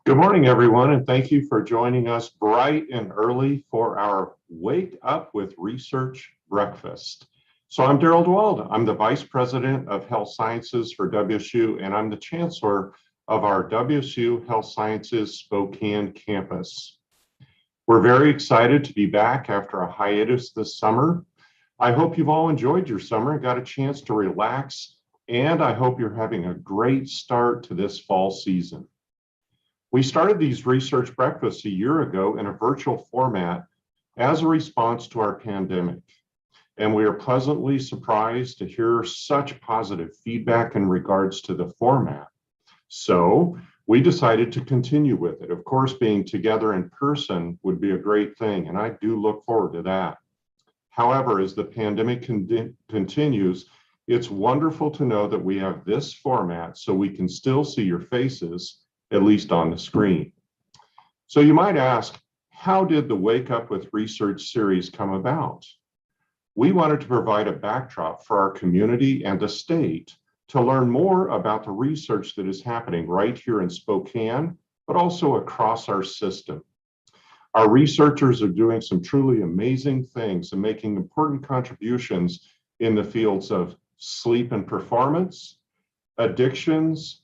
Good morning, everyone, and thank you for joining us bright and early for our Wake Up with Research breakfast. So I'm Daryl DeWalda. I'm the Vice President of Health Sciences for WSU, and I'm the Chancellor of our WSU Health Sciences Spokane campus. We're very excited to be back after a hiatus this summer. I hope you've all enjoyed your summer and got a chance to relax, and I hope you're having a great start to this fall season. We started these research breakfasts a year ago in a virtual format as a response to our pandemic. And we are pleasantly surprised to hear such positive feedback in regards to the format. So we decided to continue with it. Of course, being together in person would be a great thing, and I do look forward to that. However, as the pandemic continues, it's wonderful to know that we have this format so we can still see your faces, at least on the screen. So you might ask, how did the Wake Up with Research series come about? We wanted to provide a backdrop for our community and the state to learn more about the research that is happening right here in Spokane, but also across our system. Our researchers are doing some truly amazing things and making important contributions in the fields of sleep and performance, addictions,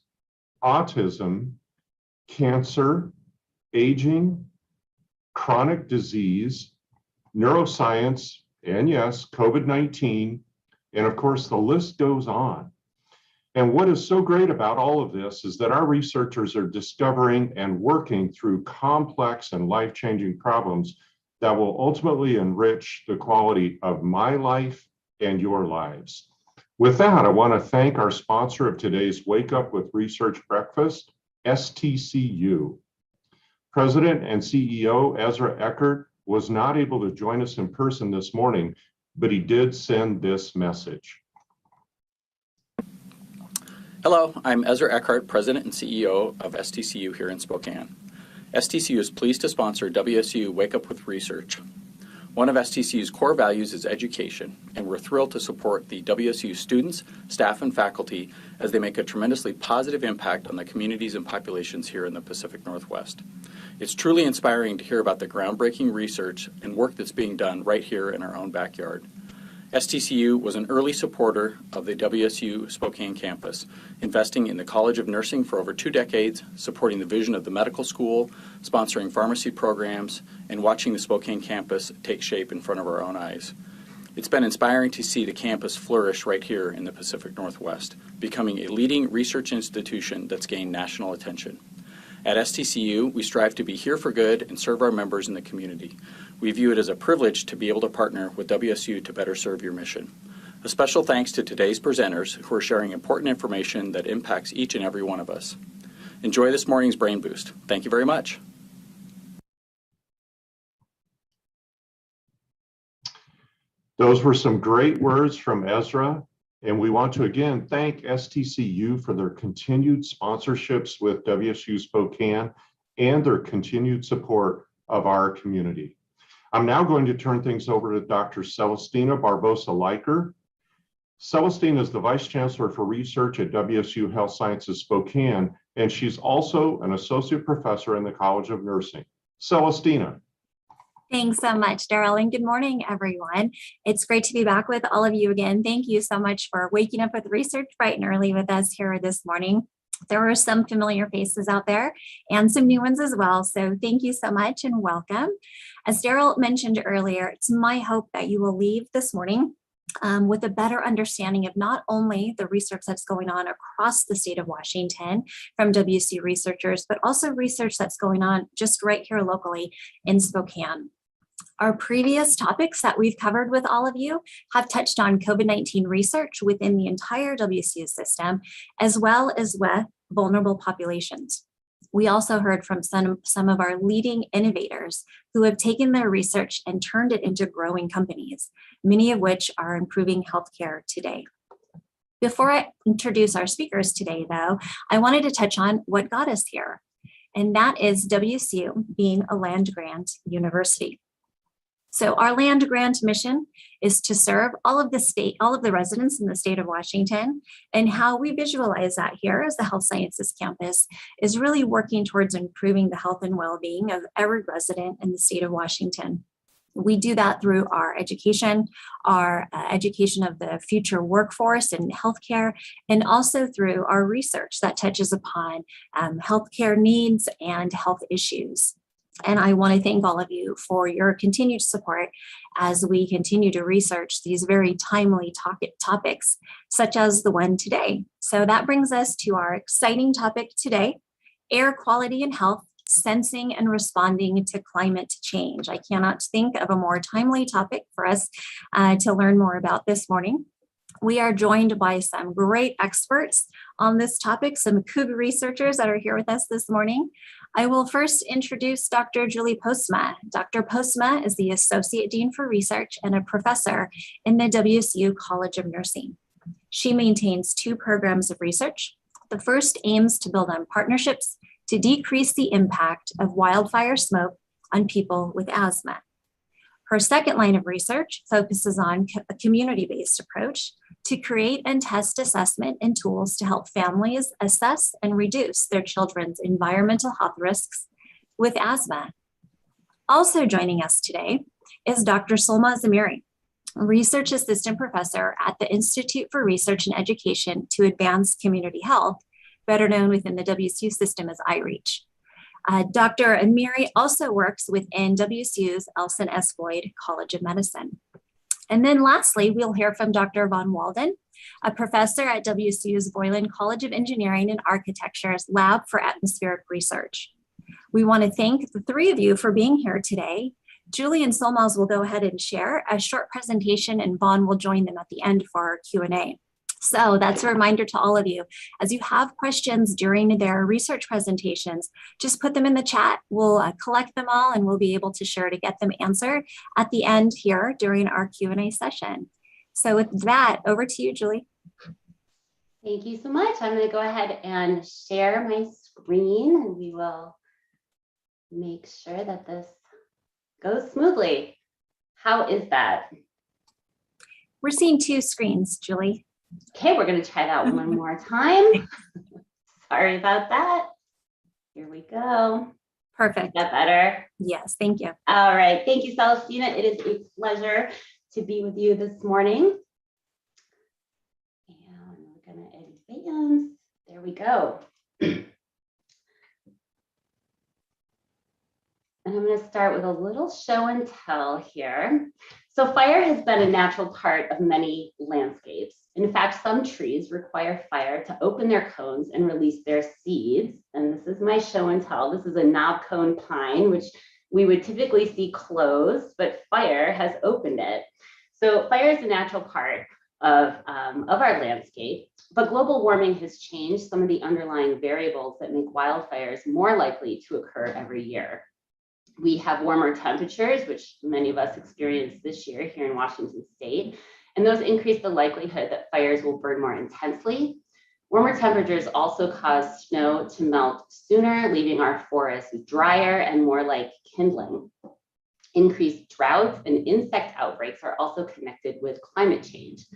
autism, cancer, aging, chronic disease, neuroscience, and yes, COVID-19, and of course the list goes on. And what is so great about all of this is that our researchers are discovering and working through complex and life-changing problems that will ultimately enrich the quality of my life and your lives. With that, I want to thank our sponsor of today's Wake Up with Research breakfast, STCU. President and CEO Ezra Eckert was not able to join us in person this morning, but he did send this message. Hello, I'm Ezra Eckhart, President and CEO of STCU here in Spokane. STCU is pleased to sponsor WSU Wake Up with Research. One of STCU's core values is education, and we're thrilled to support the WSU students, staff, and faculty as they make a tremendously positive impact on the communities and populations here in the Pacific Northwest. It's truly inspiring to hear about the groundbreaking research and work that's being done right here in our own backyard. STCU was an early supporter of the WSU Spokane campus, investing in the College of Nursing for over 2 decades, supporting the vision of the medical school, sponsoring pharmacy programs, and watching the Spokane campus take shape in front of our own eyes. It's been inspiring to see the campus flourish right here in the Pacific Northwest, becoming a leading research institution that's gained national attention. At STCU, we strive to be here for good and serve our members in the community. We view it as a privilege to be able to partner with WSU to better serve your mission. A special thanks to today's presenters who are sharing important information that impacts each and every one of us. Enjoy this morning's Brain Boost. Thank you very much. Those were some great words from Ezra, and we want to again thank STCU for their continued sponsorships with WSU Spokane and their continued support of our community. I'm now going to turn things over to Dr. Celestina Barbosa-Leiker. Celestina is the Vice Chancellor for Research at WSU Health Sciences Spokane, and she's also an Associate Professor in the College of Nursing. Celestina. Thanks so much, Daryl, and good morning, everyone. It's great to be back with all of you again. Thank you so much for waking up with research bright and early with us here this morning. There were some familiar faces out there and some new ones as well. So thank you so much and welcome. As Daryl mentioned earlier, it's my hope that you will leave this morning with a better understanding of not only the research that's going on across the state of Washington from WSU researchers, but also research that's going on just right here locally in Spokane. Our previous topics that we've covered with all of you have touched on COVID-19 research within the entire WSU system, as well as with vulnerable populations. We also heard from some of our leading innovators who have taken their research and turned it into growing companies, many of which are improving healthcare today. Before I introduce our speakers today, though, I wanted to touch on what got us here, and that is WSU being a land-grant university. So our land grant mission is to serve all of the residents in the state of Washington. And how we visualize that here as the Health Sciences campus is really working towards improving the health and well-being of every resident in the state of Washington. We do that through our education of the future workforce in healthcare, and also through our research that touches upon healthcare needs and health issues. And I want to thank all of you for your continued support as we continue to research these very timely topics, such as the one today. So that brings us to our exciting topic today, air quality and health, sensing and responding to climate change. I cannot think of a more timely topic for us to learn more about this morning. We are joined by some great experts on this topic, some Cougar researchers that are here with us this morning. I will first introduce Dr. Julie Postma. Dr. Postma is the Associate Dean for Research and a professor in the WSU College of Nursing. She maintains 2 programs of research. The first aims to build on partnerships to decrease the impact of wildfire smoke on people with asthma. Her second line of research focuses on a community-based approach to create and test assessment and tools to help families assess and reduce their children's environmental health risks with asthma. Also joining us today is Dr. Solma Zamiri, Research Assistant Professor at the Institute for Research and Education to Advance Community Health, better known within the WSU system as iReach. Dr. Amiri also works within WSU's Elson S. Boyd College of Medicine. And then lastly, we'll hear from Dr. Von Walden, a professor at WSU's Boylan College of Engineering and Architecture's Lab for Atmospheric Research. We want to thank the 3 of you for being here today. Julie and Solmaz will go ahead and share a short presentation, and Vaughn will join them at the end for our Q&A. So that's a reminder to all of you. As you have questions during their research presentations, just put them in the chat. We'll collect them all and we'll be able to share to get them answered at the end here during our Q&A session. So with that, over to you, Julie. Thank you so much. I'm going to go ahead and share my screen, and we will make sure that this goes smoothly. How is that? We're seeing 2 screens, Julie. Okay, we're going to try that one more time. Sorry about that. Here we go. Perfect. Is that better? Yes, thank you. All right. Thank you, Celestina. It is a pleasure to be with you this morning. And we're going to advance. There we go. And I'm going to start with a little show and tell here. So fire has been a natural part of many landscapes. In fact, some trees require fire to open their cones and release their seeds. And this is my show and tell. This is a knob cone pine, which we would typically see closed, but fire has opened it. So fire is a natural part of our landscape, but global warming has changed some of the underlying variables that make wildfires more likely to occur every year. We have warmer temperatures, which many of us experienced this year here in Washington state, and those increase the likelihood that fires will burn more intensely. Warmer temperatures also cause snow to melt sooner, leaving our forests drier and more like kindling. Increased droughts and insect outbreaks are also connected with climate change.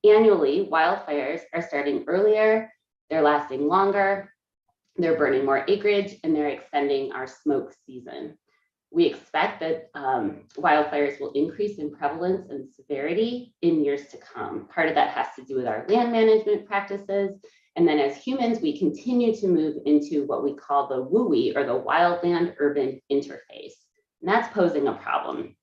Annually, wildfires are starting earlier, they're lasting longer, they're burning more acreage, and they're extending our smoke season. We expect that wildfires will increase in prevalence and severity in years to come. Part of that has to do with our land management practices. And then as humans, we continue to move into what we call the WUI, or the wildland-urban interface. And that's posing a problem.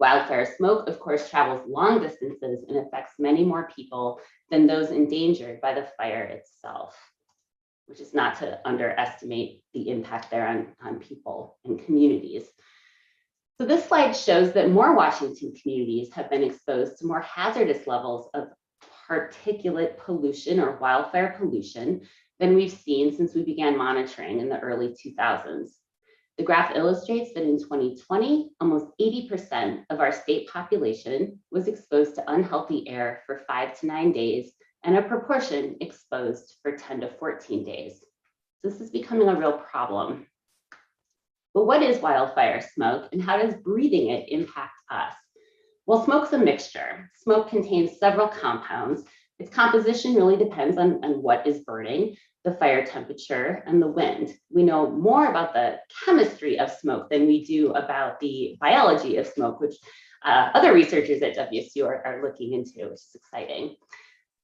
Wildfire smoke, of course, travels long distances and affects many more people than those endangered by the fire itself, which is not to underestimate the impact there on people and communities. So this slide shows that more Washington communities have been exposed to more hazardous levels of particulate pollution or wildfire pollution than we've seen since we began monitoring in the early 2000s. The graph illustrates that in 2020, almost 80% of our state population was exposed to unhealthy air for 5 to 9 days, and a proportion exposed for 10 to 14 days. This is becoming a real problem. But what is wildfire smoke, and how does breathing it impact us. Well, smoke's a mixture. Smoke contains several compounds. Its composition really depends on what is burning, the fire temperature, and the wind. We know more about the chemistry of smoke than we do about the biology of smoke, which other researchers at WSU are looking into, which is exciting.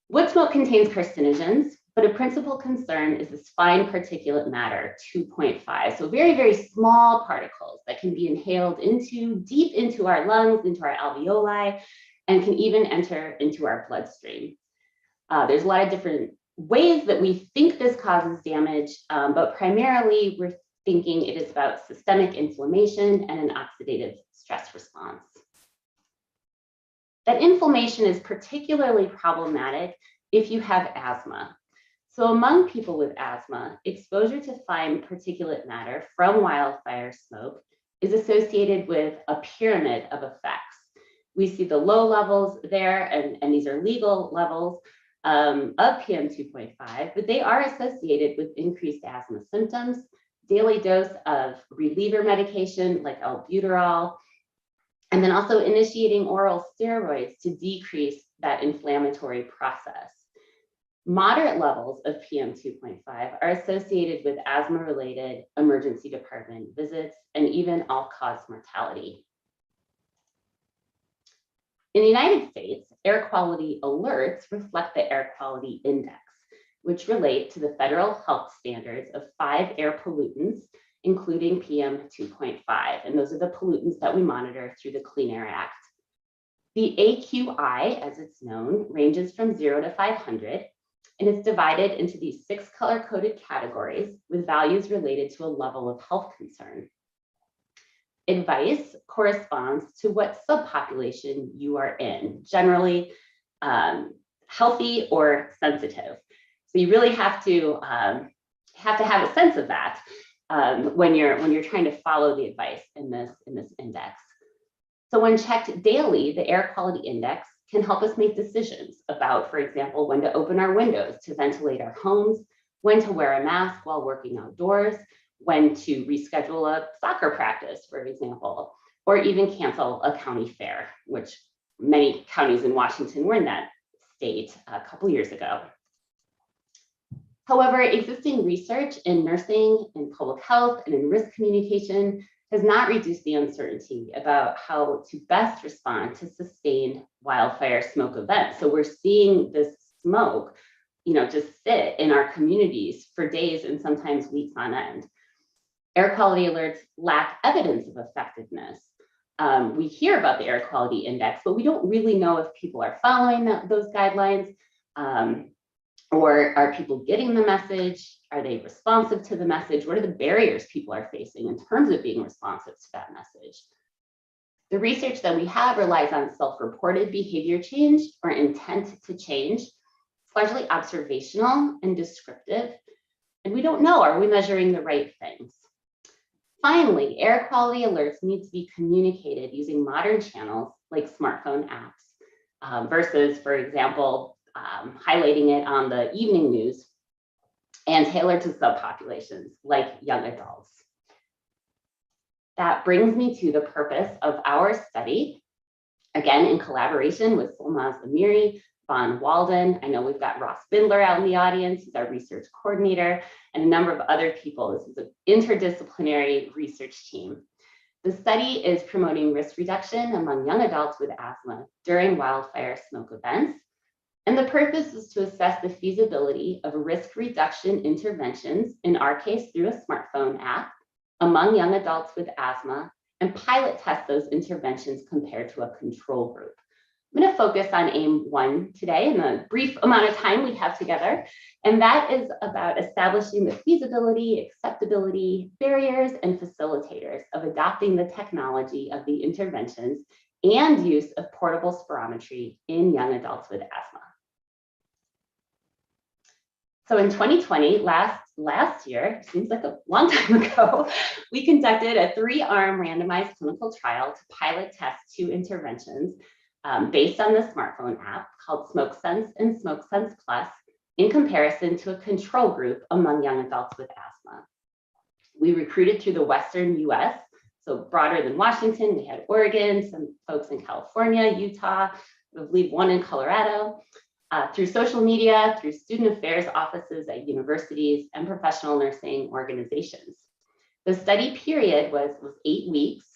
Wood smoke contains carcinogens, but a principal concern is this fine particulate matter, 2.5. So very, very small particles that can be inhaled deep into our lungs, into our alveoli, and can even enter into our bloodstream. There's a lot of different ways that we think this causes damage, but primarily we're thinking it is about systemic inflammation and an oxidative stress response. That inflammation is particularly problematic if you have asthma. So among people with asthma, exposure to fine particulate matter from wildfire smoke is associated with a pyramid of effects. We see the low levels there, and these are legal levels of PM 2.5, but they are associated with increased asthma symptoms, daily dose of reliever medication like albuterol, and then also initiating oral steroids to decrease that inflammatory process. Moderate levels of PM 2.5 are associated with asthma-related emergency department visits and even all-cause mortality. In the United States, air quality alerts reflect the air quality index, which relate to the federal health standards of 5 air pollutants, including PM 2.5. And those are the pollutants that we monitor through the Clean Air Act. The AQI, as it's known, ranges from 0 to 500, and it's divided into these 6 color-coded categories with values related to a level of health concern. Advice corresponds to what subpopulation you are in, generally healthy or sensitive. So you really have to have a sense of that when you're trying to follow the advice in this index. So when checked daily, the air quality index can help us make decisions about, for example, when to open our windows to ventilate our homes, when to wear a mask while working outdoors, when to reschedule a soccer practice, for example, or even cancel a county fair, which many counties in Washington were in that state a couple years ago. However, existing research in nursing, in public health, and in risk communication has not reduced the uncertainty about how to best respond to sustained wildfire smoke events. So we're seeing this smoke, just sit in our communities for days and sometimes weeks on end. Air quality alerts lack evidence of effectiveness. We hear about the air quality index, but we don't really know if people are following those guidelines, or are people getting the message? Are they responsive to the message? What are the barriers people are facing in terms of being responsive to that message? The research that we have relies on self-reported behavior change or intent to change. It's largely observational and descriptive, and we don't know, are we measuring the right things? Finally, air quality alerts need to be communicated using modern channels like smartphone apps versus, for example, highlighting it on the evening news, and tailored to subpopulations like young adults. That brings me to the purpose of our study, again, in collaboration with Solmaz Amiri, Von Walden. I know we've got Ross Bindler out in the audience, he's our research coordinator, and a number of other people. This is an interdisciplinary research team. The study is promoting risk reduction among young adults with asthma during wildfire smoke events. And the purpose is to assess the feasibility of risk reduction interventions, in our case through a smartphone app, among young adults with asthma, and pilot test those interventions compared to a control group. I'm going to focus on aim 1 today in the brief amount of time we have together, and that is about establishing the feasibility, acceptability, barriers, and facilitators of adopting the technology of the interventions and use of portable spirometry in young adults with asthma. So in 2020, last year, seems like a long time ago, we conducted a 3-arm randomized clinical trial to pilot test 2 interventions based on the smartphone app called Smokesense and Smokesense Plus in comparison to a control group among young adults with asthma. We recruited through the Western US So broader than Washington, we had Oregon, some folks in California, Utah, I believe one in Colorado, through social media, through student affairs offices at universities and professional nursing organizations. The study period was 8 weeks.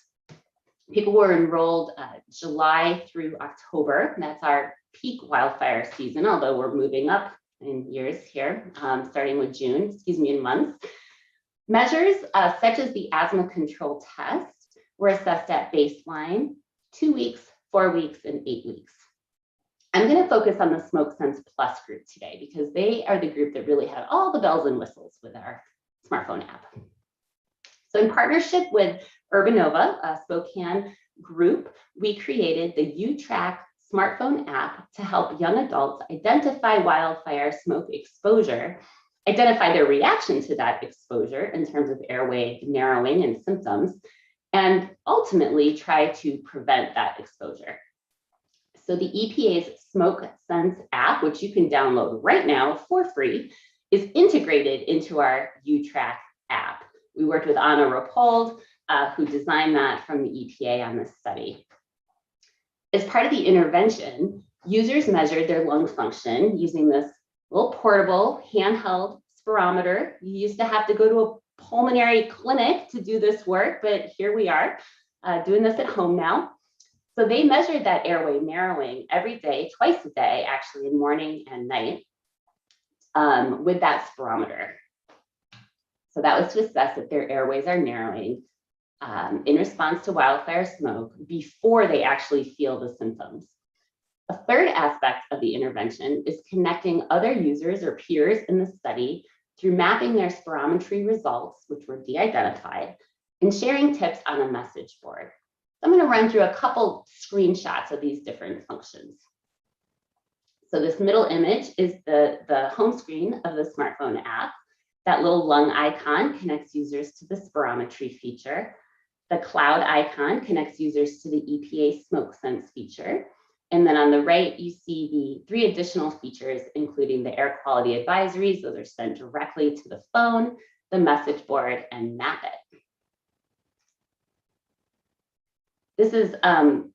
People were enrolled July through October. That's our peak wildfire season, although we're moving up in years here, starting with June, in months. Measures such as the asthma control test were assessed at baseline, 2 weeks, 4 weeks, and 8 weeks. I'm going to focus on the Smokesense Plus group today because they are the group that really had all the bells and whistles with our smartphone app. So in partnership with Urbanova, a Spokane group, we created the U-Track smartphone app to help young adults identify wildfire smoke exposure, identify their reaction to that exposure in terms of airway narrowing and symptoms, and ultimately try to prevent that exposure. So the EPA's Smokesense app, which you can download right now for free, is integrated into our U-Track app. We worked with Anna Rappold, who designed that from the EPA on this study. As part of the intervention, users measured their lung function using this little portable handheld spirometer. You used to have to go to a pulmonary clinic to do this work, but here we are doing this at home now. So they measured that airway narrowing every day, twice a day, actually, in morning and night, with that spirometer. So that was to assess if their airways are narrowing in response to wildfire smoke before they actually feel the symptoms. A third aspect of the intervention is connecting other users or peers in the study through mapping their spirometry results, which were de-identified, and sharing tips on a message board. I'm going to run through a couple screenshots of these different functions. So this middle image is the home screen of the smartphone app. That little lung icon connects users to the spirometry feature. The cloud icon connects users to the EPA Smokesense feature. And then on the right, you see the 3 additional features, including the air quality advisories. Those are sent directly to the phone, the message board, and Map It. This is kind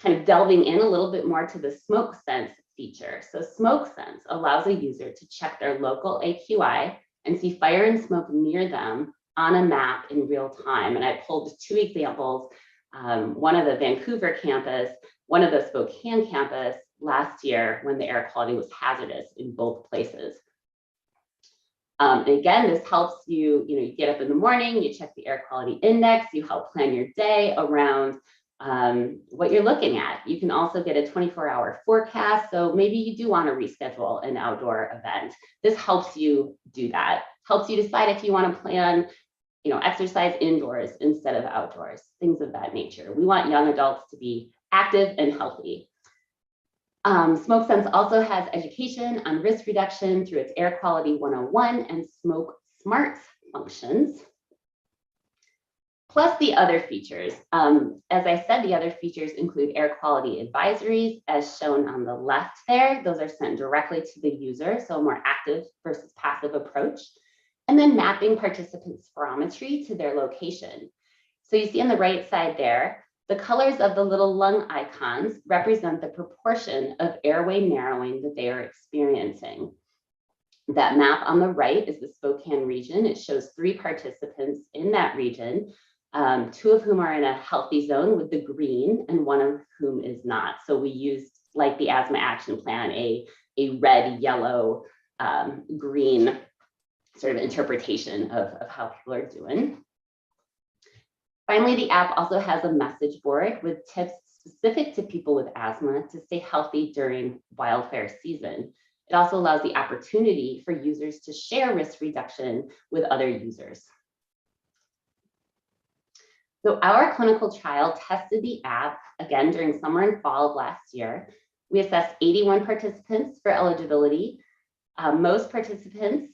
of delving in a little bit more to the Smokesense feature. So Smokesense allows a user to check their local AQI and see fire and smoke near them on a map in real time. And I pulled 2 examples, one of the Vancouver campus, one of the Spokane campus last year when the air quality was hazardous in both places. And again, this helps you, you get up in the morning, you check the air quality index, you help plan your day around what you're looking at. You can also get a 24-hour forecast. So maybe you do want to reschedule an outdoor event. This helps you do that, helps you decide if you want to plan, exercise indoors instead of outdoors, things of that nature. We want young adults to be active and healthy. Smokesense also has education on risk reduction through its Air Quality 101 and Smoke Smarts functions, plus the other features. As I said, the other features include air quality advisories, as shown on the left there. Those are sent directly to the user, so a more active versus passive approach. And then mapping participant spirometry to their location. So you see on the right side there, the colors of the little lung icons represent the proportion of airway narrowing that they are experiencing. That map on the right is the Spokane region. It shows 3 participants in that region, 2 of whom are in a healthy zone with the green and 1 of whom is not. So we used, like the asthma action plan, a red, yellow, green sort of interpretation of how people are doing. Finally, the app also has a message board with tips specific to people with asthma to stay healthy during wildfire season. It also allows the opportunity for users to share risk reduction with other users. So our clinical trial tested the app again during summer and fall of last year. We assessed 81 participants for eligibility. Most participants,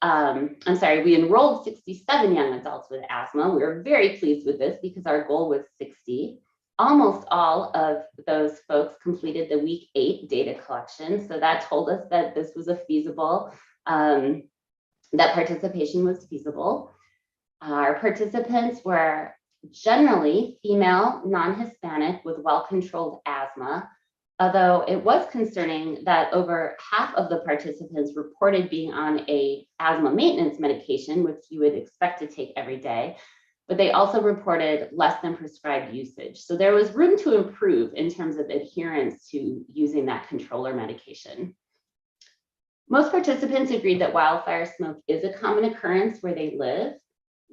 we enrolled 67 young adults with asthma. We were very pleased with this because our goal was 60. Almost all of those folks completed the week 8 data collection. So that told us that this was a feasible, that participation was feasible. Our participants were generally female, non-Hispanic with well-controlled asthma, although it was concerning that over half of the participants reported being on a asthma maintenance medication, which you would expect to take every day, but they also reported less than prescribed usage. So there was room to improve in terms of adherence to using that controller medication. Most participants agreed that wildfire smoke is a common occurrence where they live,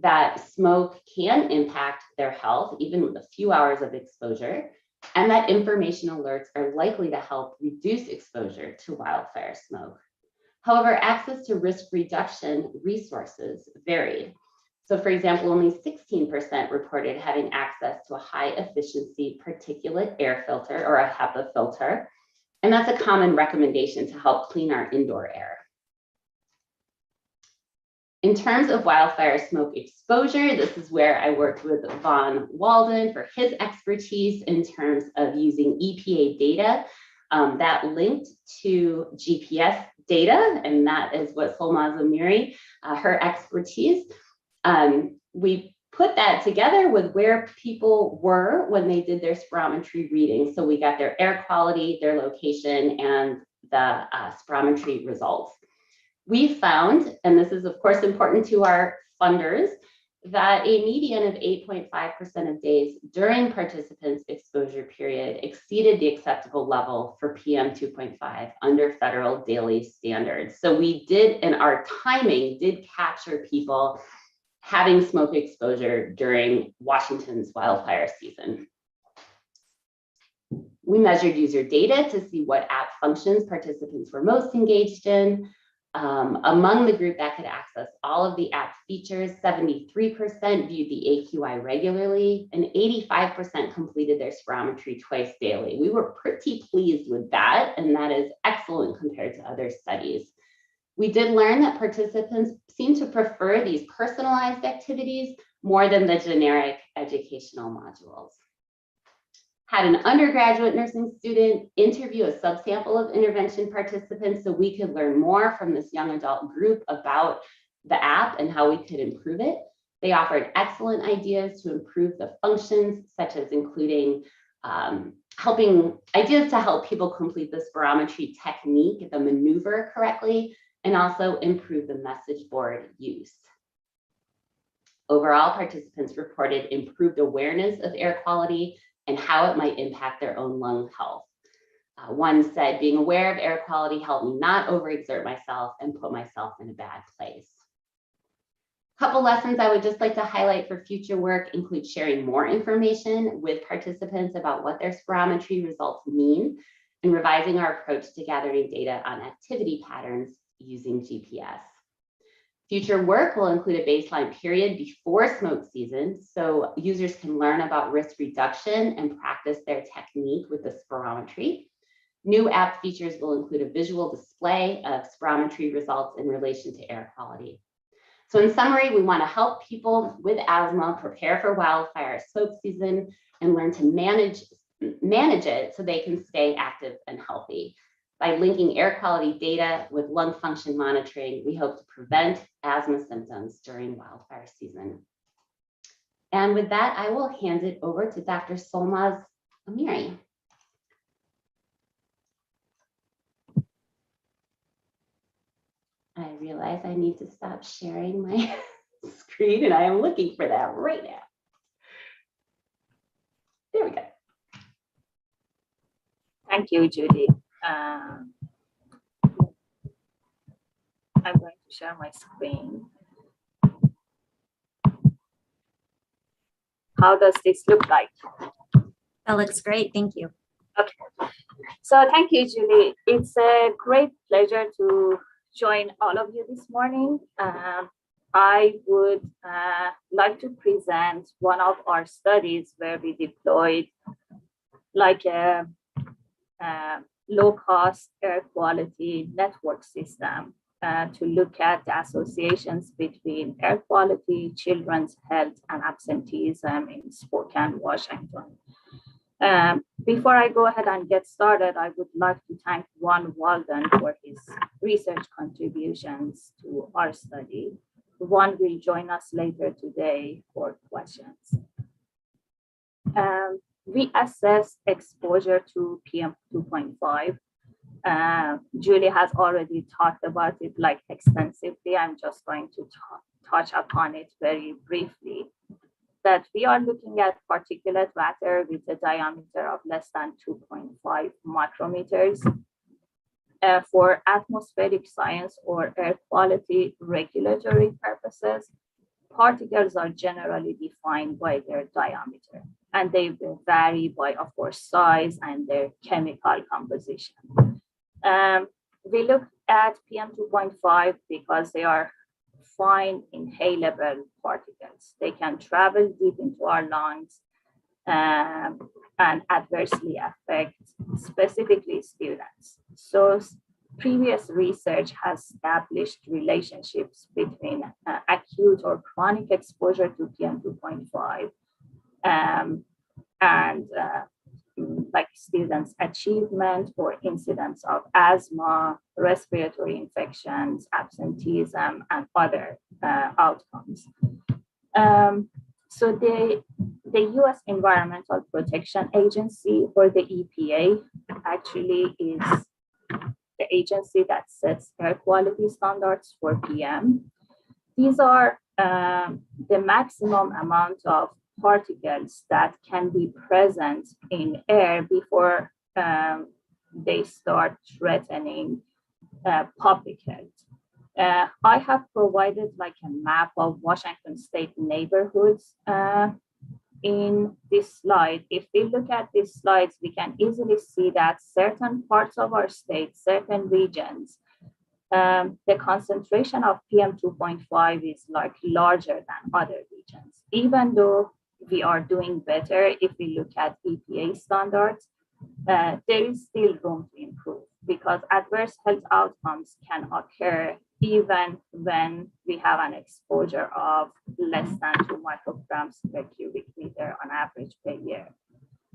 that smoke can impact their health, even with a few hours of exposure, and that information alerts are likely to help reduce exposure to wildfire smoke. However, access to risk reduction resources varied. So for example, only 16% reported having access to a high efficiency particulate air filter or a HEPA filter. And that's a common recommendation to help clean our indoor air. In terms of wildfire smoke exposure, this is where I worked with Von Walden for his expertise in terms of using EPA data that linked to GPS data, and that is what Solmaz Amiri, her expertise. We put that together with where people were when they did their spirometry readings. So we got their air quality, their location, and the spirometry results. We found, and this is of course important to our funders, that a median of 8.5% of days during participants' exposure period exceeded the acceptable level for PM 2.5 under federal daily standards. So we did, and our timing did capture people having smoke exposure during Washington's wildfire season. We measured user data to see what app functions participants were most engaged in. Among the group that could access all of the app features, 73% viewed the AQI regularly and 85% completed their spirometry twice daily. We were pretty pleased with that, and that is excellent compared to other studies. We did learn that participants seem to prefer these personalized activities more than the generic educational modules. Had an undergraduate nursing student interview a subsample of intervention participants so we could learn more from this young adult group about the app and how we could improve it. They offered excellent ideas to improve the functions, such as including ideas to help people complete the spirometry technique, the maneuver correctly, and also improve the message board use. Overall, participants reported improved awareness of air quality and how it might impact their own lung health. One said, being aware of air quality helped me not overexert myself and put myself in a bad place. A couple lessons I would just like to highlight for future work include sharing more information with participants about what their spirometry results mean and revising our approach to gathering data on activity patterns using GPS. Future work will include a baseline period before smoke season so users can learn about risk reduction and practice their technique with the spirometry. New app features will include a visual display of spirometry results in relation to air quality. So in summary, we want to help people with asthma prepare for wildfire smoke season and learn to manage it so they can stay active and healthy. By linking air quality data with lung function monitoring, we hope to prevent asthma symptoms during wildfire season. And with that, I will hand it over to Dr. Solmaz Amiri. I realize I need to stop sharing my screen, and I am looking for that right now. There we go. Thank you, Judy. I'm going to share my screen. How does this look like? That looks great. Thank you. Okay. So thank you, Julie. It's a great pleasure to join all of you this morning. I would like to present one of our studies where we deployed like a low-cost air quality network system to look at the associations between air quality, children's health, and absenteeism in Spokane, Washington. Before I go ahead and get started, I would like to thank Von Walden for his research contributions to our study. Von will join us later today for questions. We assess exposure to PM 2.5. Julie has already talked about it like extensively. I'm just going to touch upon it very briefly. That we are looking at particulate matter with a diameter of less than 2.5 micrometers. For atmospheric science or air quality regulatory purposes, particles are generally defined by their diameter, and they vary by, of course, size and their chemical composition. We look at PM 2.5 because they are fine inhalable particles. They can travel deep into our lungs and adversely affect specifically students. So previous research has established relationships between acute or chronic exposure to PM 2.5 and like students' achievement or incidence of asthma, respiratory infections, absenteeism, and other outcomes. So the US Environmental Protection Agency, or the EPA, actually is the agency that sets air quality standards for PM. These are the maximum amount of particles that can be present in air before they start threatening public health. I have provided like a map of Washington State neighborhoods in this slide. If we look at these slides, we can easily see that certain parts of our state, certain regions, the concentration of PM 2.5 is like larger than other regions. Even though we are doing better if we look at EPA standards, there is still room to improve because adverse health outcomes can occur even when we have an exposure of less than 2 micrograms per cubic meter on average per year.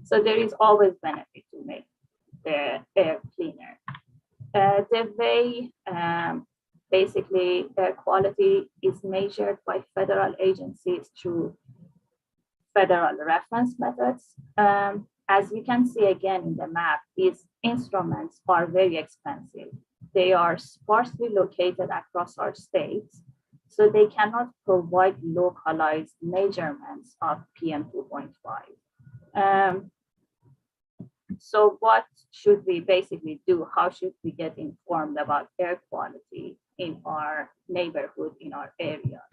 So there is always benefit to make the air cleaner. The way basically air quality is measured by federal agencies through federal reference methods. As you can see again in the map, these instruments are very expensive. They are sparsely located across our states, so they cannot provide localized measurements of PM 2.5. So what should we basically do? How should we get informed about air quality in our neighborhood, in our areas?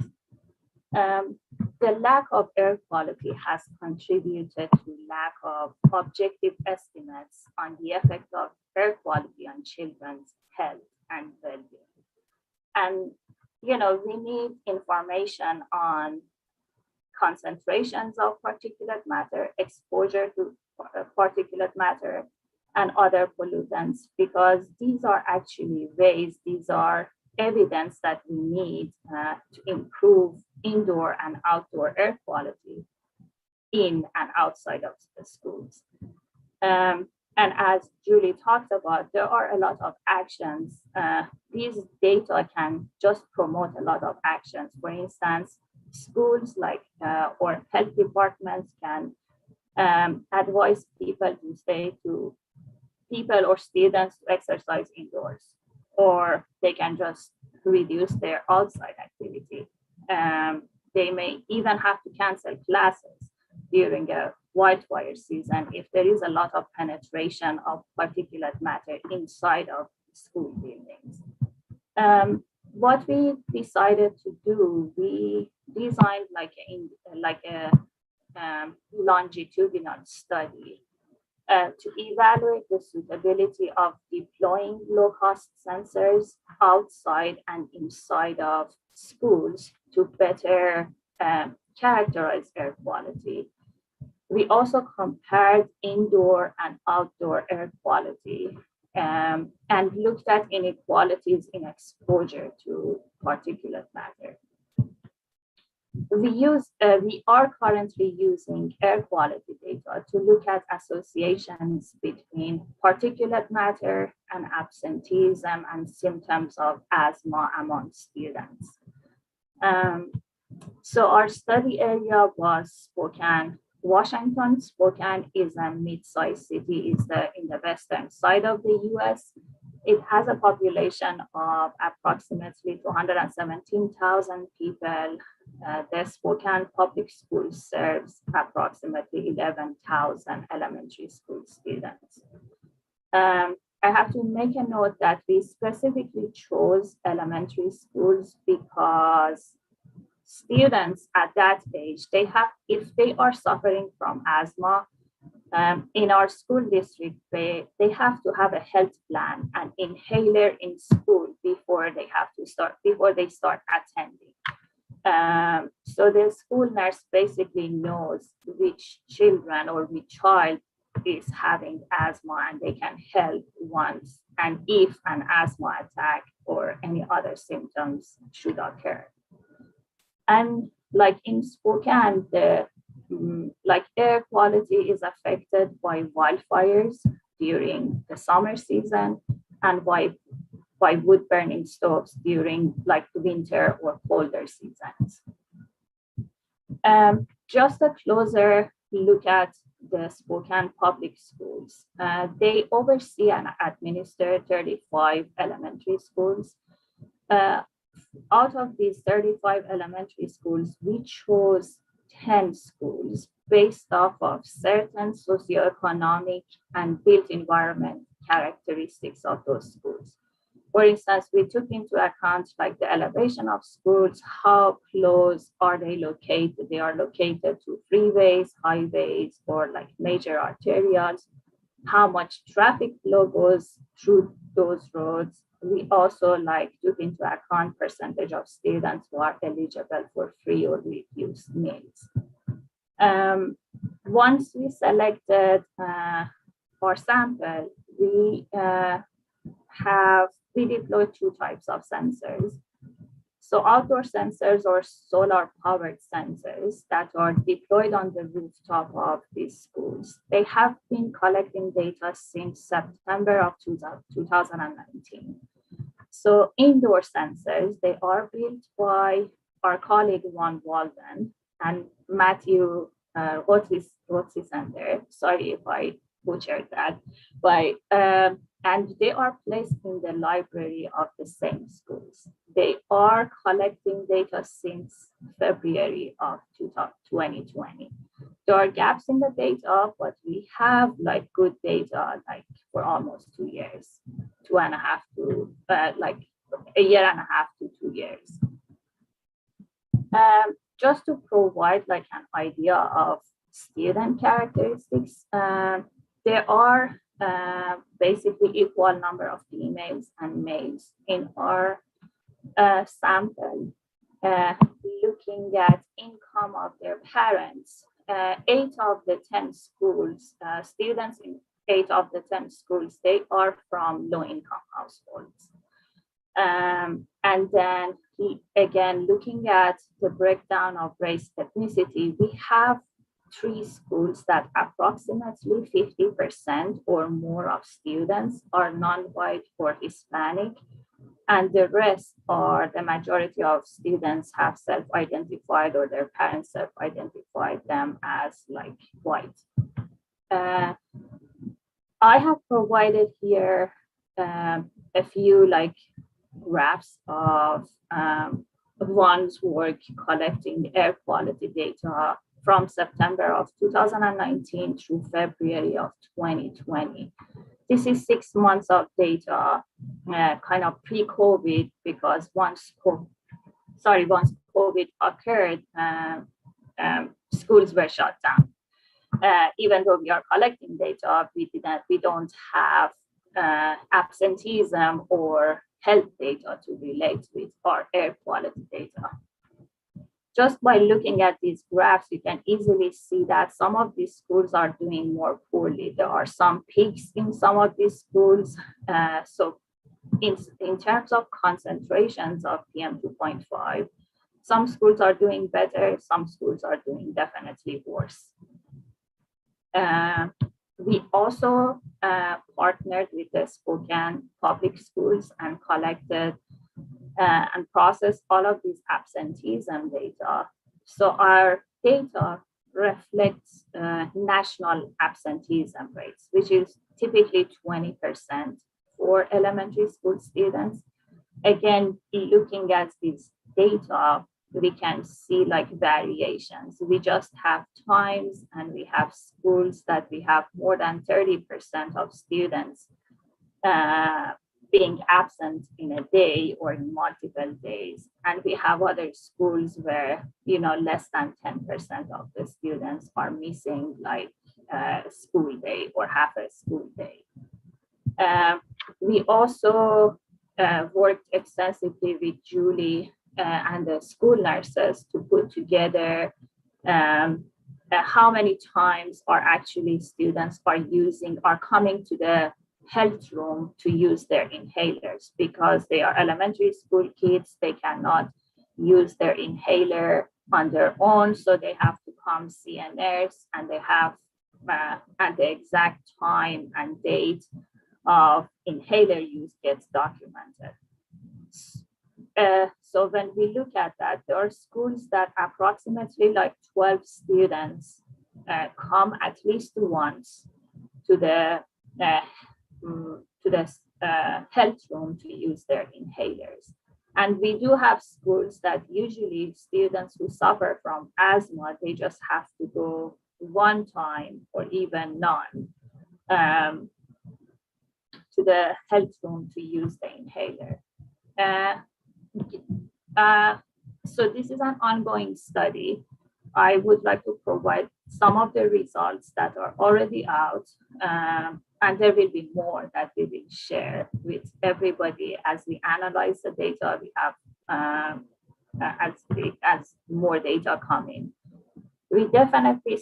The lack of air quality has contributed to lack of objective estimates on the effect of air quality on children's health and well-being. And, we need information on concentrations of particulate matter, exposure to particulate matter, and other pollutants, because these are actually ways, these are evidence that we need to improve indoor and outdoor air quality in and outside of the schools. And as Julie talked about, there are a lot of actions. These data can just promote a lot of actions. For instance, schools or health departments can advise people or students to exercise indoors, or they can just reduce their outside activity. They may even have to cancel classes during a wildfire season if there is a lot of penetration of particulate matter inside of school buildings. What we decided to do, we designed like a longitudinal study to evaluate the suitability of deploying low-cost sensors outside and inside of schools to better characterize air quality. We also compared indoor and outdoor air quality and looked at inequalities in exposure to particulate matter. We are currently using air quality data to look at associations between particulate matter and absenteeism and symptoms of asthma among students. So our study area was Spokane, Washington, Spokane is a mid-sized city, is in the western side of the US. It has a population of approximately 217,000 people. The Spokane Public School serves approximately 11,000 elementary school students. I have to make a note that we specifically chose elementary schools because students at that age, if they are suffering from asthma, in our school district, they have to have a health plan and inhaler in school before they start attending. So the school nurse basically knows which children or which child is having asthma, and they can help once and if an asthma attack or any other symptoms should occur. And like in Spokane, the air quality is affected by wildfires during the summer season and by wood burning stoves during like the winter or colder seasons. Just a closer look at the Spokane public schools. They oversee and administer 35 elementary schools. Out of these 35 elementary schools, we chose 10 schools based off of certain socioeconomic and built environment characteristics of those schools. For instance, we took into account like the elevation of schools, how close are they located? They are located to freeways, highways, or like major arterials, how much traffic flow goes through those roads. We also like took into account percentage of students who are eligible for free or reduced meals. Once we selected our sample, we deployed two types of sensors. So outdoor sensors or solar powered sensors that are deployed on the rooftop of these schools. They have been collecting data since September of 2019. So indoor sensors, they are built by our colleague Juan Walden and Matthew Rotsisender. Sorry if I butchered that, and they are placed in the library of the same schools. They are collecting data since February of 2020. There are gaps in the data, but we have like good data like for almost 2 years, 2.5 to like a year and a half to 2 years. Just to provide like an idea of student characteristics, there are basically equal number of females and males in our sample. Looking at income of their parents, 8 of the 10 schools, students in 8 of the 10 schools, they are from low-income households. And then again, looking at the breakdown of race ethnicity, we have 3 schools that approximately 50% or more of students are non-white or Hispanic, and the rest are the majority of students have self-identified or their parents self-identified them as like white. I have provided here a few like graphs of one's work collecting air quality data from September of 2019 through February of 2020. This is 6 months of data, kind of pre-COVID, because once COVID occurred, schools were shut down. Even though we are collecting data, we don't have absenteeism or health data to relate with our air quality data. Just by looking at these graphs, you can easily see that some of these schools are doing more poorly. There are some peaks in some of these schools. So in terms of concentrations of PM2.5, some schools are doing better, some schools are doing definitely worse. We also partnered with the Spokane public schools and collected and processed all of these absenteeism data. So our data reflects national absenteeism rates, which is typically 20% for elementary school students. Again, looking at this data, we can see like variations. We just have times and we have schools that we have more than 30% of students being absent in a day or in multiple days. And we have other schools where, less than 10% of the students are missing like a school day or half a school day. We also worked extensively with Julie and the school nurses to put together how many times are actually students are coming to the health room to use their inhalers, because they are elementary school kids. They cannot use their inhaler on their own, so they have to come see a nurse, and they have at the exact time and date of inhaler use gets documented. So when we look at that, there are schools that approximately like 12 students come at least once to the health room to use their inhalers. And we do have schools that usually students who suffer from asthma, they just have to go one time or even none to the health room to use the inhaler. So this is an ongoing study. I would like to provide some of the results that are already out, and there will be more that we will share with everybody as we analyze the data we have as more data come in. We definitely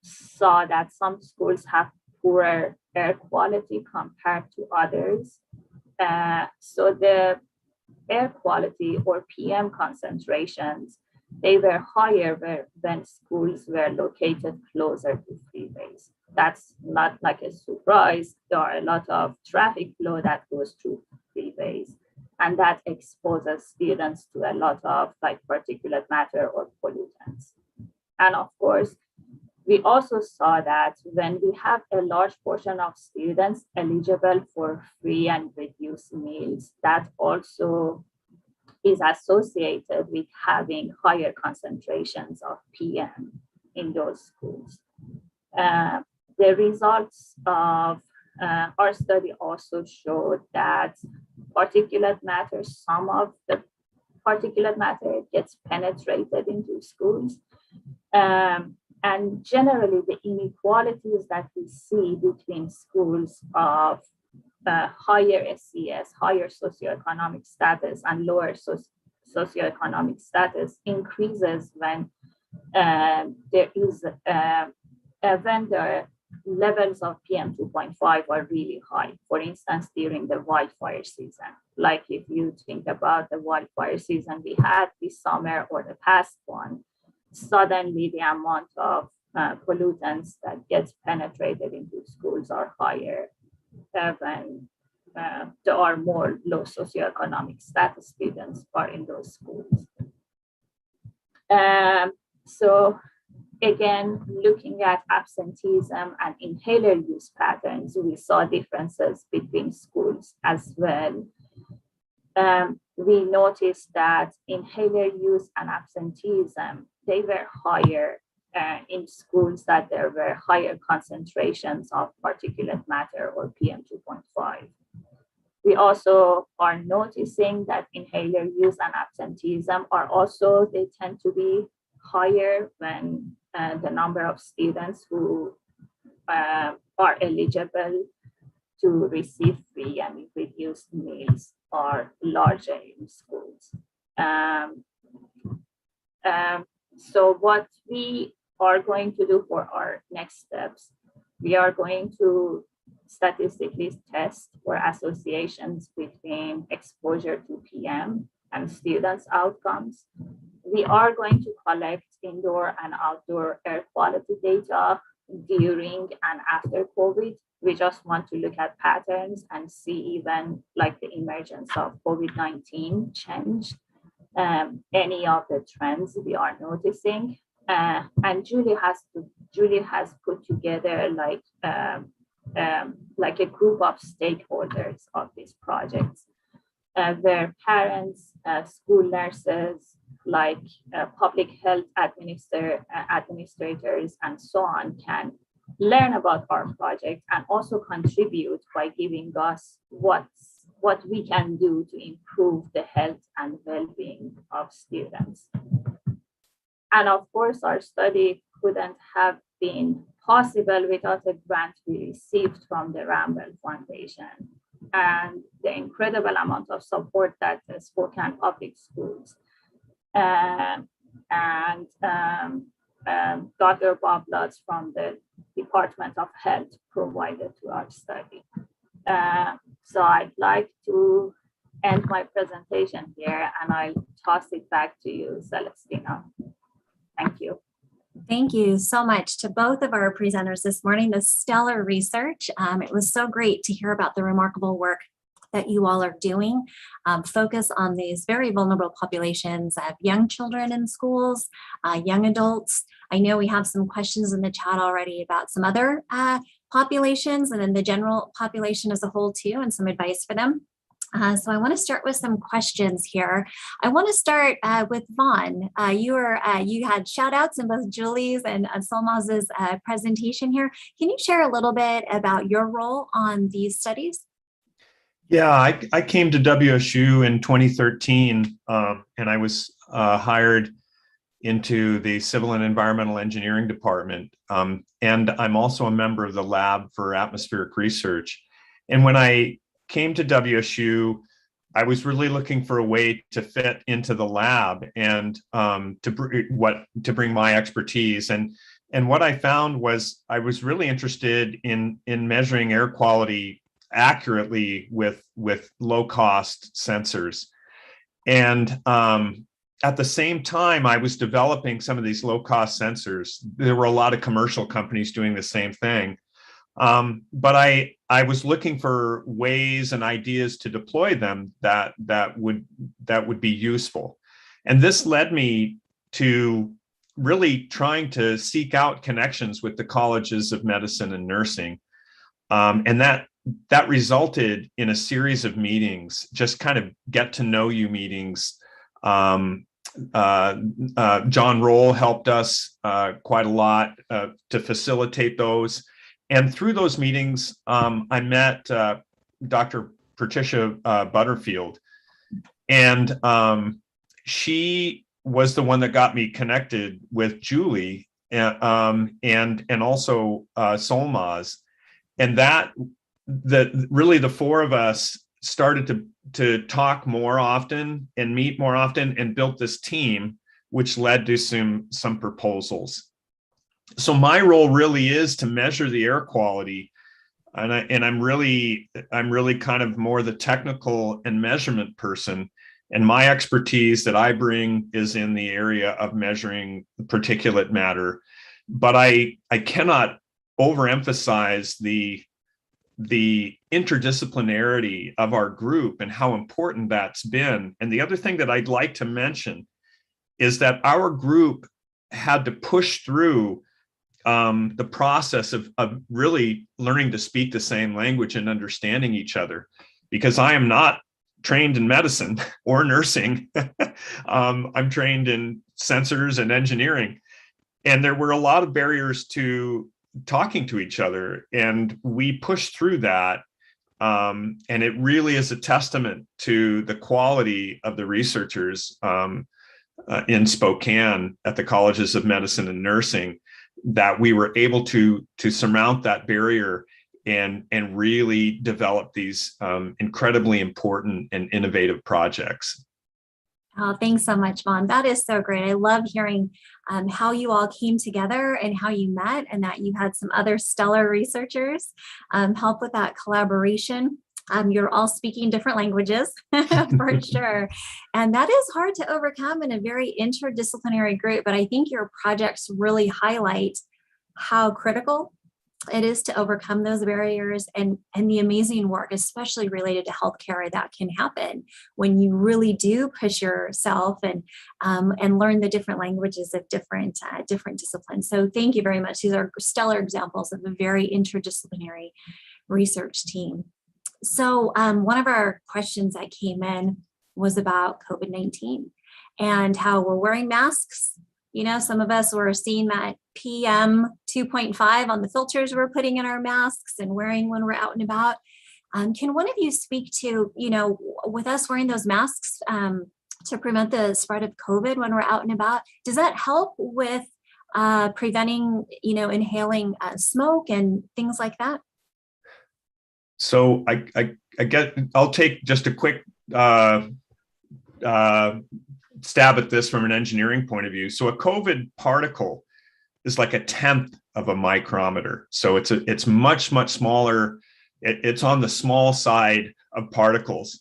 saw that some schools have poorer air quality compared to others. So the air quality or PM concentrations, they were higher when schools were located closer to freeways. That's not like a surprise. There are a lot of traffic flow that goes through freeways, and that exposes students to a lot of like particulate matter or pollutants. And of course, we also saw that when we have a large portion of students eligible for free and reduced meals, that also is associated with having higher concentrations of PM in those schools. The results of our study also showed that particulate matter, some of the particulate matter gets penetrated into schools. And generally, the inequalities that we see between schools of higher SES, higher socioeconomic status, and lower socioeconomic status increases when there is when the levels of PM 2.5 are really high. For instance, during the wildfire season, like if you think about the wildfire season we had this summer or the past one, suddenly the amount of pollutants that gets penetrated into schools are higher when there are more low socioeconomic status students are in those schools. So again, looking at absenteeism and inhaler use patterns, we saw differences between schools as well. We noticed that inhaler use and absenteeism, they were higher in schools that there were higher concentrations of particulate matter or PM 2.5. We also are noticing that inhaler use and absenteeism are also, they tend to be higher when the number of students who are eligible to receive free and reduced meals are larger in schools. So what we are going to do for our next steps, we are going to statistically test for associations between exposure to PM and students' outcomes. We are going to collect indoor and outdoor air quality data during and after COVID. We just want to look at patterns and see even like the emergence of COVID-19 changed any of the trends we are noticing. And Julie has put together like a group of stakeholders of these projects, where parents, school nurses, like public health administrators, and so on, can learn about our project and also contribute by giving us what we can do to improve the health and well-being of students. And of course, our study couldn't have been possible without the grant we received from the Ramble Foundation and the incredible amount of support that the Spokane Public Schools and Dr. Bob Lutz from the Department of Health provided to our study. So I'd like to end my presentation here, and I'll toss it back to you, Celestina. Thank you. Thank you so much to both of our presenters this morning. The stellar research. It was so great to hear about the remarkable work that you all are doing. Focus on these very vulnerable populations of young children in schools, young adults. I know we have some questions in the chat already about some other populations and then the general population as a whole too, and some advice for them. So I want to start with some questions here. I want to start with Vaughn. You had shout outs in both Julie's and Solmaz's presentation here. Can you share a little bit about your role on these studies? Yeah, I came to WSU in 2013, and I was hired into the Civil and Environmental Engineering Department. And I'm also a member of the Lab for Atmospheric Research. And when I came to WSU, I was really looking for a way to fit into the lab and to bring my expertise. And what I found was I was really interested in measuring air quality accurately with low cost sensors. And at the same time, I was developing some of these low cost sensors. There were a lot of commercial companies doing the same thing. But I was looking for ways and ideas to deploy them that would be useful. And this led me to really trying to seek out connections with the colleges of medicine and nursing. And that resulted in a series of meetings, just kind of get to know you meetings. John Roll helped us quite a lot to facilitate those. And through those meetings, I met Dr. Patricia Butterfield, and she was the one that got me connected with Julie and also Solmaz, and that really the four of us started to talk more often and meet more often and built this team, which led to some proposals. So my role really is to measure the air quality, and I'm really kind of more the technical and measurement person. And my expertise that I bring is in the area of measuring particulate matter. But I cannot overemphasize the interdisciplinarity of our group and how important that's been. And the other thing that I'd like to mention is that our group had to push through the process of really learning to speak the same language and understanding each other, because I am not trained in medicine or nursing. I'm trained in sensors and engineering. And there were a lot of barriers to talking to each other, and we pushed through that. And it really is a testament to the quality of the researchers in Spokane at the colleges of medicine and nursing, that we were able to surmount that barrier and really develop these incredibly important and innovative projects. Oh, thanks so much, Vaughn. That is so great. I love hearing how you all came together and how you met, and that you had some other stellar researchers help with that collaboration. You're all speaking different languages for sure. And that is hard to overcome in a very interdisciplinary group, but I think your projects really highlight how critical it is to overcome those barriers and the amazing work, especially related to healthcare, that can happen when you really do push yourself and learn the different languages of different disciplines. So thank you very much. These are stellar examples of a very interdisciplinary research team. So one of our questions that came in was about COVID-19 and how we're wearing masks. You know, some of us were seeing that PM 2.5 on the filters we're putting in our masks and wearing when we're out and about. Can one of you speak to, you know, with us wearing those masks to prevent the spread of COVID when we're out and about, does that help with preventing, you know, inhaling smoke and things like that? So I'll take just a quick stab at this from an engineering point of view. So a COVID particle is like 1/10 of a micrometer. So it's much smaller. It's on the small side of particles.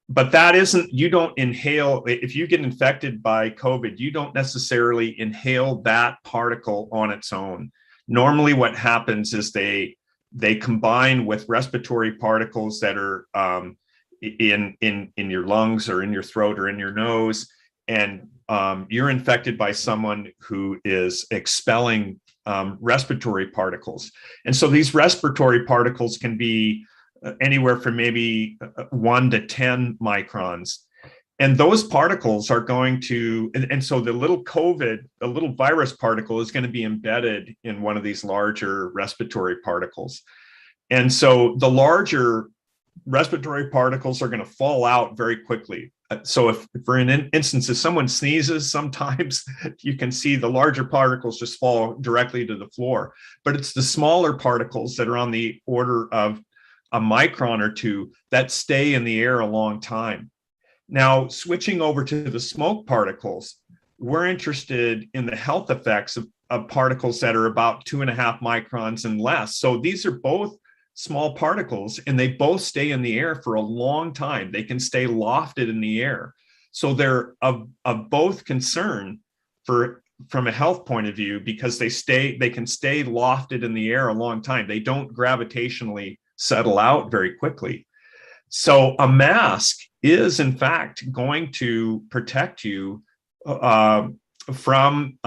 But that isn't, you don't inhale, if you get infected by COVID, you don't necessarily inhale that particle on its own. Normally what happens is they combine with respiratory particles that are in your lungs or in your throat or in your nose, and you're infected by someone who is expelling respiratory particles. And so these respiratory particles can be anywhere from maybe 1 to 10 microns. And those particles are going to, and so the little virus particle is going to be embedded in one of these larger respiratory particles. And so the larger respiratory particles are going to fall out very quickly. So if for an instance, if someone sneezes, sometimes you can see the larger particles just fall directly to the floor. But it's the smaller particles that are on the order of a micron or two that stay in the air a long time. Now, switching over to the smoke particles, we're interested in the health effects of particles that are about 2.5 microns and less. So these are both small particles, and they both stay in the air for a long time. They can stay lofted in the air. So they're of both concern from a health point of view, because they can stay lofted in the air a long time. They don't gravitationally settle out very quickly. So a mask is in fact going to protect you from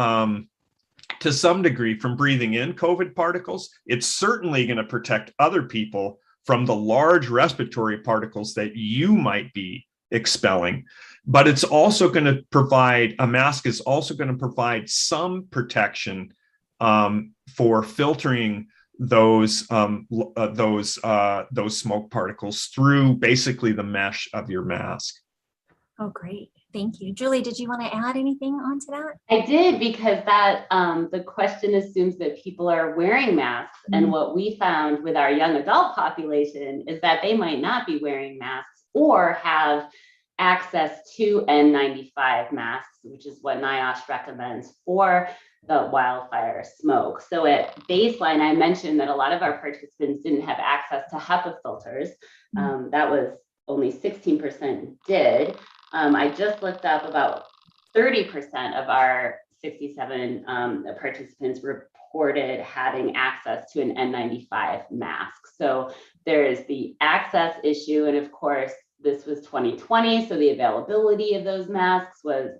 to some degree from breathing in COVID particles. It's certainly going to protect other people from the large respiratory particles that you might be expelling. But it's also going to provide, a mask is also going to provide some protection for filtering those smoke particles through basically the mesh of your mask. Oh, great. Thank you. Julie, did you want to add anything onto that? I did, because that the question assumes that people are wearing masks. Mm-hmm. And what we found with our young adult population is that they might not be wearing masks or have access to N95 masks, which is what NIOSH recommends for the wildfire smoke. So at baseline, I mentioned that a lot of our participants didn't have access to HEPA filters. That was only 16% did. I just looked up, about 30% of our 67 participants reported having access to an N95 mask. So there is the access issue. And of course, this was 2020. So the availability of those masks was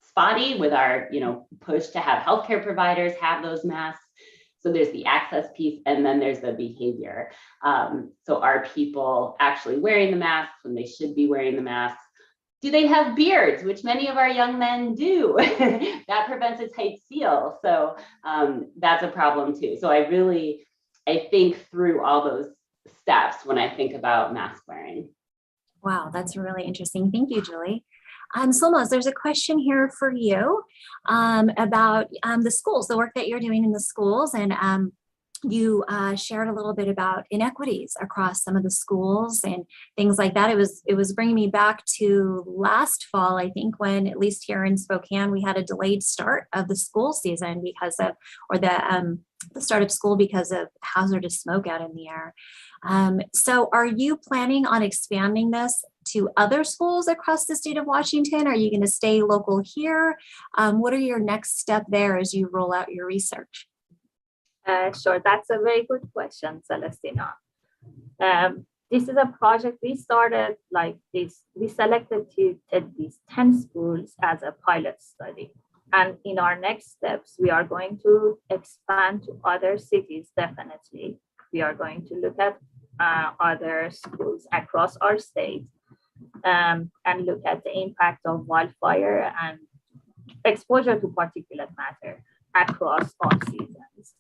spotty with our push to have healthcare providers have those masks. So there's the access piece, and then there's the behavior. So are people actually wearing the masks when they should be wearing the masks? Do they have beards, which many of our young men do? That prevents a tight seal. So that's a problem too. So I think through all those steps when I think about mask wearing. Wow, that's really interesting. Thank you, Julie. Solmaz, there's a question here for you about the schools, the work that you're doing in the schools, and you shared a little bit about inequities across some of the schools and things like that. It was bringing me back to last fall, I think, when at least here in Spokane, we had a delayed start of the school season because of, or the start of school because of hazardous smoke out in the air. So are you planning on expanding this to other schools across the state of Washington? Are you going to stay local here? What are your next step there as you roll out your research? Sure, that's a very good question, Celestina. This is a project we started like this. We selected these 10 schools as a pilot study. And in our next steps, we are going to expand to other cities, definitely. We are going to look at other schools across our state and look at the impact of wildfire and exposure to particulate matter across all seasons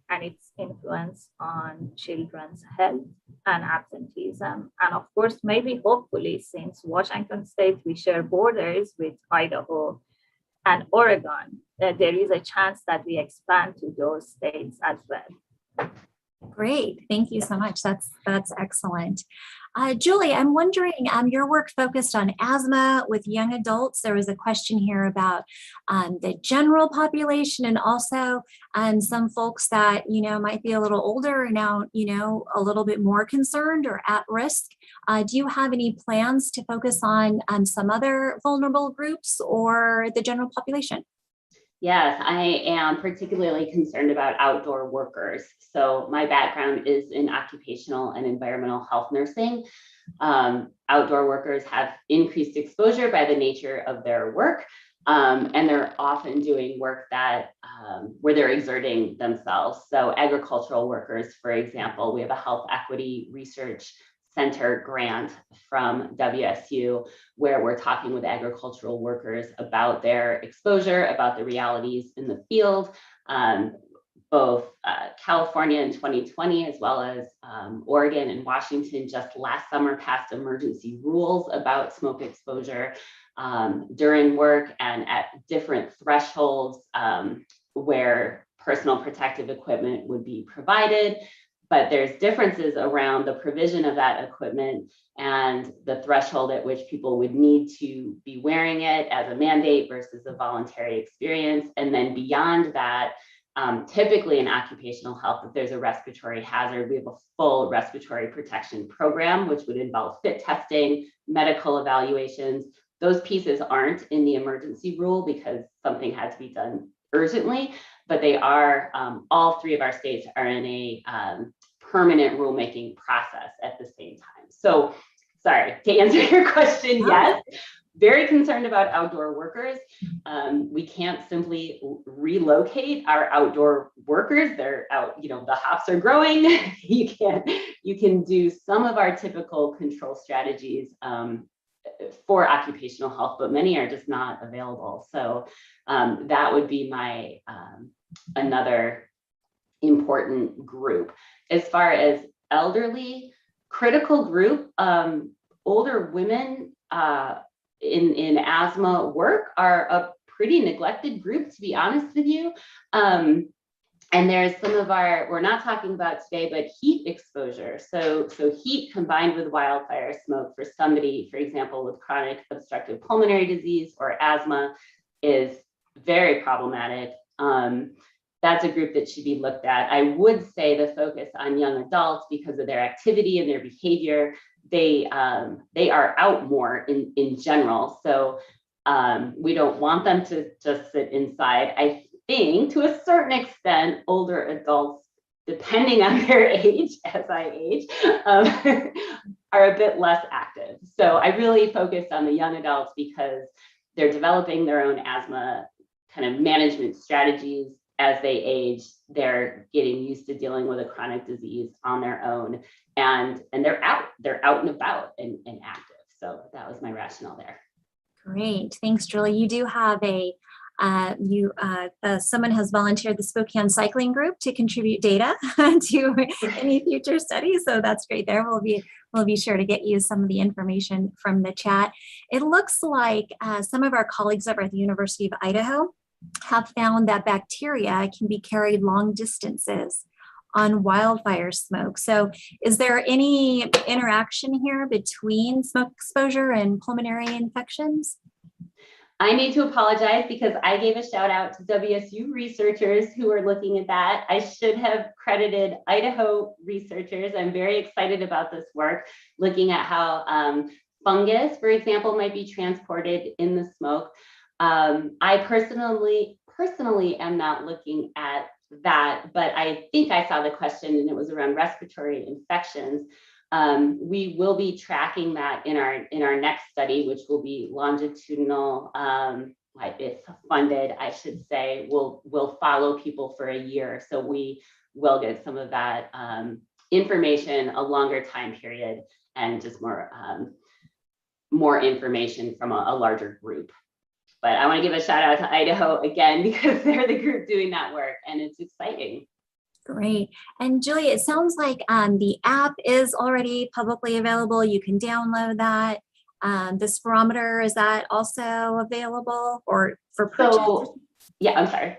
and its influence on children's health and absenteeism. And of course, maybe hopefully, since Washington State, we share borders with Idaho and Oregon, there is a chance that we expand to those states as well. Great, thank you so much. That's excellent. Julie, I'm wondering, your work focused on asthma with young adults. There was a question here about the general population and also some folks that, might be a little older and now, a little bit more concerned or at risk. Do you have any plans to focus on some other vulnerable groups or the general population? Yes, I am particularly concerned about outdoor workers. So my background is in occupational and environmental health nursing. Outdoor workers have increased exposure by the nature of their work, and they're often doing work that where they're exerting themselves. So agricultural workers, for example, we have a health equity research center grant from WSU where we're talking with agricultural workers about their exposure, about the realities in the field. Both California in 2020 as well as Oregon and Washington just last summer passed emergency rules about smoke exposure during work and at different thresholds where personal protective equipment would be provided. But there's differences around the provision of that equipment and the threshold at which people would need to be wearing it as a mandate versus a voluntary experience. And then beyond that, typically in occupational health, if there's a respiratory hazard, we have a full respiratory protection program, which would involve fit testing, medical evaluations. Those pieces aren't in the emergency rule because something had to be done urgently, but they are, all three of our states are in a permanent rulemaking process at the same time. So, sorry, to answer your question, yes, very concerned about outdoor workers. We can't simply relocate our outdoor workers. They're out, the hops are growing. You can do some of our typical control strategies for occupational health, but many are just not available. So that would be my another important group. As far as elderly, critical group, older women in asthma work are a pretty neglected group, to be honest with you. And there's some of we're not talking about today, but heat exposure. So heat combined with wildfire smoke for somebody, for example, with chronic obstructive pulmonary disease or asthma is very problematic. That's a group that should be looked at. I would say the focus on young adults because of their activity and their behavior, they are out more in general. So we don't want them to just sit inside. I think to a certain extent, older adults, depending on their age, as I age, are a bit less active. So I really focused on the young adults because they're developing their own asthma kind of management strategies. As they age, they're getting used to dealing with a chronic disease on their own, and they're out and about and active. So that was my rationale there. Great, thanks, Julie. You do have someone has volunteered the Spokane Cycling Group to contribute data to any future studies. So that's great. There we'll be sure to get you some of the information from the chat. It looks like some of our colleagues over at the University of Idaho have found that bacteria can be carried long distances on wildfire smoke. So is there any interaction here between smoke exposure and pulmonary infections? I need to apologize because I gave a shout out to WSU researchers who are looking at that. I should have credited Idaho researchers. I'm very excited about this work, looking at how fungus, for example, might be transported in the smoke. I personally personally am not looking at that, but I think I saw the question and it was around respiratory infections. We will be tracking that in our next study, which will be longitudinal. It's funded, I should say. We'll follow people for a year, so we will get some of that information, a longer time period, and just more information from a larger group. But I want to give a shout out to Idaho again, because they're the group doing that work, and it's exciting. Great. And Julie, it sounds like the app is already publicly available. You can download that. The spirometer, is that also available or for purchase? So, yeah, I'm sorry.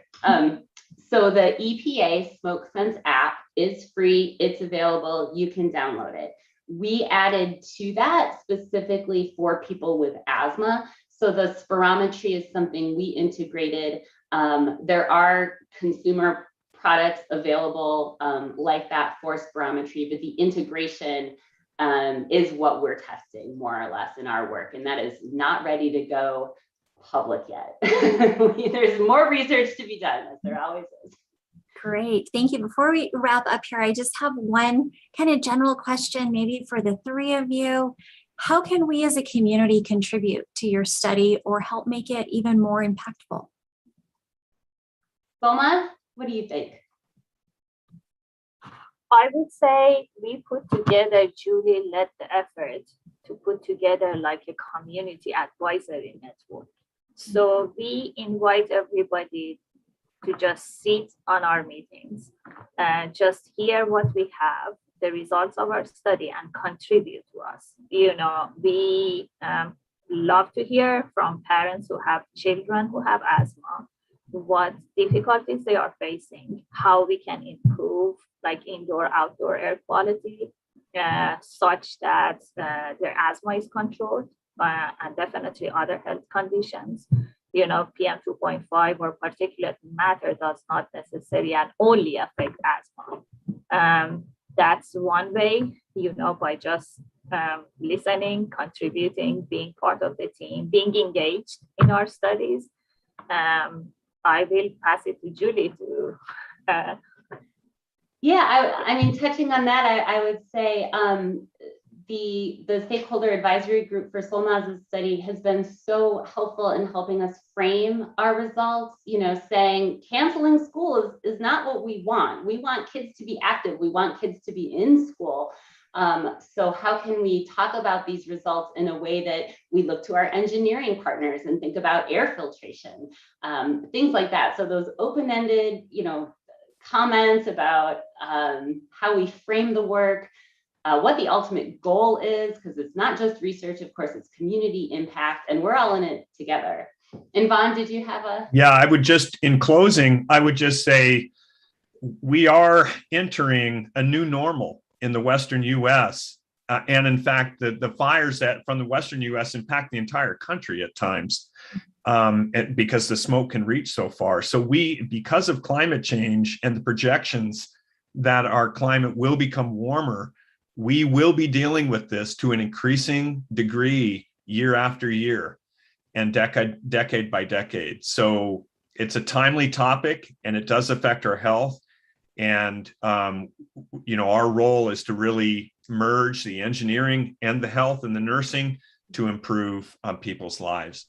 So the Epa Smokesense app is free. It's available. You can download it. We added to that specifically for people with asthma. So the spirometry is something we integrated. There are consumer products available like that for spirometry, but the integration is what we're testing more or less in our work. And that is not ready to go public yet. There's more research to be done, as there always is. Great, thank you. Before we wrap up here, I just have one kind of general question, maybe for the three of you. How can we as a community contribute to your study or help make it even more impactful? Boma, what do you think? I would say we put together, Julie led the effort to put together like a community advisory network. So we invite everybody to just sit on our meetings and just hear what we have, the results of our study, and contribute to us. You know, we love to hear from parents who have children who have asthma, what difficulties they are facing, how we can improve like indoor, outdoor air quality, such that their asthma is controlled, and definitely other health conditions. You know, PM 2.5 or particulate matter does not necessarily and only affect asthma. That's one way, you know, by just listening, contributing, being part of the team, being engaged in our studies. I will pass it to Julie to. Yeah, I mean, touching on that, I would say the stakeholder advisory group for Solmaz's study has been so helpful in helping us frame our results, you know, saying canceling school is not what we want. We want kids to be active. We want kids to be in school. So how can we talk about these results in a way that we look to our engineering partners and think about air filtration, things like that. So those open-ended, you know, comments about how we frame the work, what the ultimate goal is, because it's not just research, of course, it's community impact, and we're all in it together. And Vaughn, did you have a? Yeah, I would just, in closing, I would just say we are entering a new normal in the Western U.S. And in fact, the fires that from the Western U.S. impact the entire country at times, because the smoke can reach so far. So we, because of climate change and the projections that our climate will become warmer, we will be dealing with this to an increasing degree year after year and decade by decade. So it's a timely topic and it does affect our health. And, you know, our role is to really merge the engineering and the health and the nursing to improve people's lives.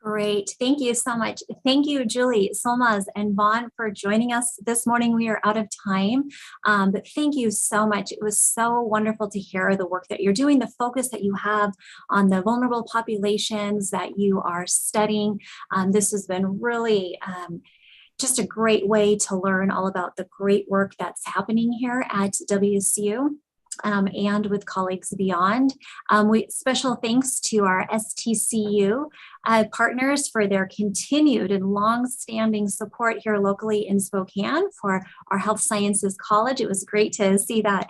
Great. Thank you so much. Thank you, Julie, Solmaz, and Vaughn for joining us this morning. We are out of time, but thank you so much. It was so wonderful to hear the work that you're doing, the focus that you have on the vulnerable populations that you are studying. This has been really just a great way to learn all about the great work that's happening here at WSU. And with colleagues beyond. Special thanks to our STCU partners for their continued and long-standing support here locally in Spokane for our Health Sciences College. It was great to see that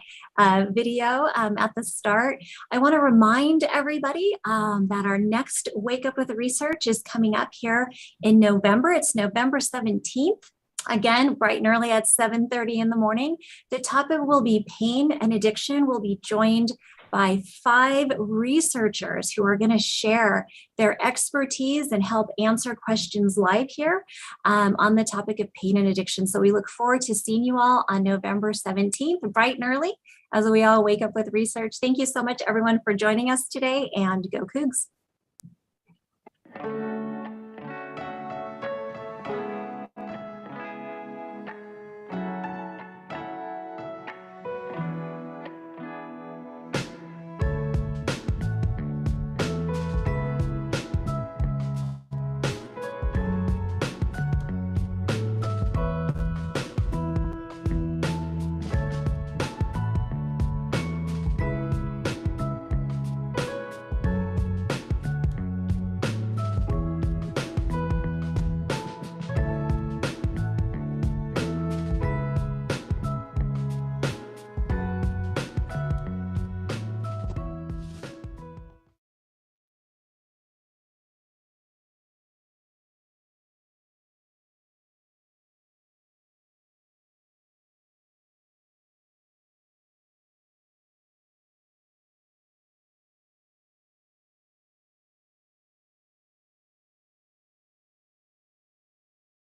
video at the start. I want to remind everybody that our next Wake Up with Research is coming up here in November. It's November 17th. Again, bright and early at 7:30 in the morning. The topic will be pain and addiction. We'll be joined by 5 researchers who are going to share their expertise and help answer questions live here on the topic of pain and addiction. So we look forward to seeing you all on November 17th, bright and early, as we all wake up with research. Thank you so much, everyone, for joining us today, and go Cougs.